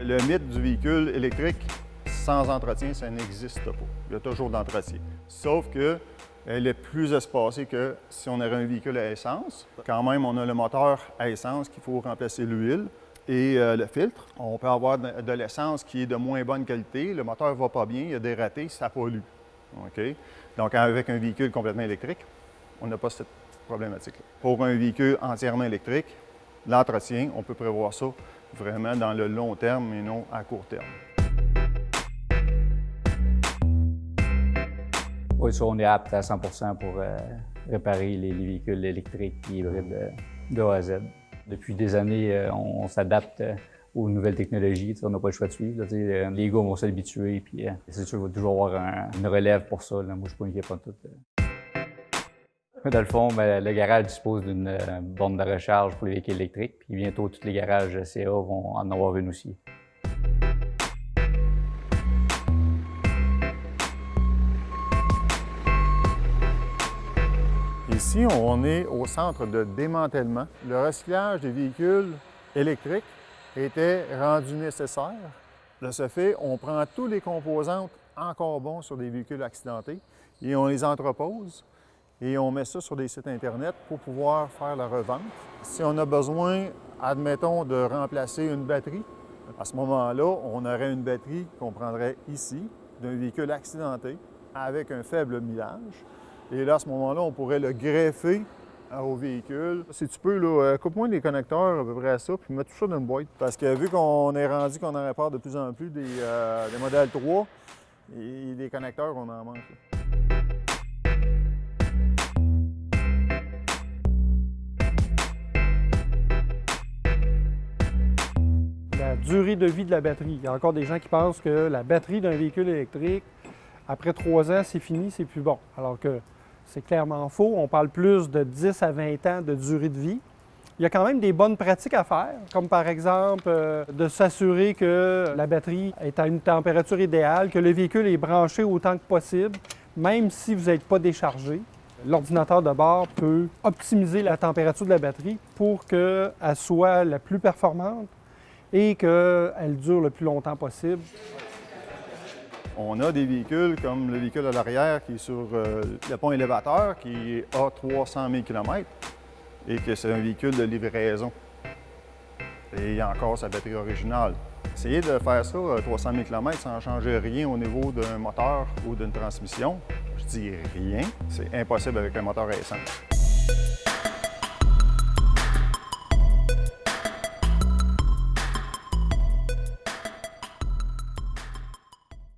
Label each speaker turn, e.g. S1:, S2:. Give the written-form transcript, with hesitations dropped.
S1: Le mythe du véhicule électrique sans entretien, ça n'existe pas. Il y a toujours d'entretien. Sauf qu'elle est plus espacée que si on aurait un véhicule à essence. Quand même, on a le moteur à essence qu'il faut remplacer l'huile et le filtre. On peut avoir de l'essence qui est de moins bonne qualité. Le moteur ne va pas bien, il y a des ratés, ça pollue. OK? Donc, avec un véhicule complètement électrique, on n'a pas cette problématique-là. Pour un véhicule entièrement électrique, l'entretien, on peut prévoir ça vraiment dans le long terme et non à court terme.
S2: Oui, ça, on est apte à 100% pour réparer les véhicules électriques et hybrides de A à Z. Depuis des années, on s'adapte aux nouvelles technologies. On n'a pas le choix de suivre. Les gars vont s'habituer, puis c'est sûr qu'il va toujours avoir une relève pour ça. Là. Moi, je ne suis pas inquiet pas tout. Dans le fond, le garage dispose d'une borne de recharge pour les véhicules électriques, puis bientôt, tous les garages CA vont en avoir une aussi.
S1: Ici, on est au centre de démantèlement. Le recyclage des véhicules électriques était rendu nécessaire. De ce fait, on prend tous les composantes encore bons sur des véhicules accidentés et on les entrepose et on met ça sur des sites Internet pour pouvoir faire la revente. Si on a besoin, admettons, de remplacer une batterie, à ce moment-là, on aurait une batterie qu'on prendrait ici, d'un véhicule accidenté, avec un faible millage. Et là, à ce moment-là, on pourrait le greffer au véhicule. Si tu peux, là, coupe-moi les connecteurs à peu près à ça, puis mets tout ça dans une boîte. Parce que vu qu'on est rendu qu'on en répare de plus en plus des modèles 3, et des connecteurs, on en manque.
S3: La durée de vie de la batterie. Il y a encore des gens qui pensent que la batterie d'un véhicule électrique, après 3 ans, c'est fini, c'est plus bon. Alors que c'est clairement faux. On parle plus de 10 à 20 ans de durée de vie. Il y a quand même des bonnes pratiques à faire, comme par exemple de s'assurer que la batterie est à une température idéale, que le véhicule est branché autant que possible, même si vous n'êtes pas déchargé. L'ordinateur de bord peut optimiser la température de la batterie pour qu'elle soit la plus performante et qu'elle dure le plus longtemps possible.
S1: On a des véhicules comme le véhicule à l'arrière qui est sur le pont élévateur qui a 300 000 km et que c'est un véhicule de livraison. Et il y a encore sa batterie originale. Essayer de faire ça à 300 000 km sans changer rien au niveau d'un moteur ou d'une transmission, je dis rien, c'est impossible avec un moteur à essence.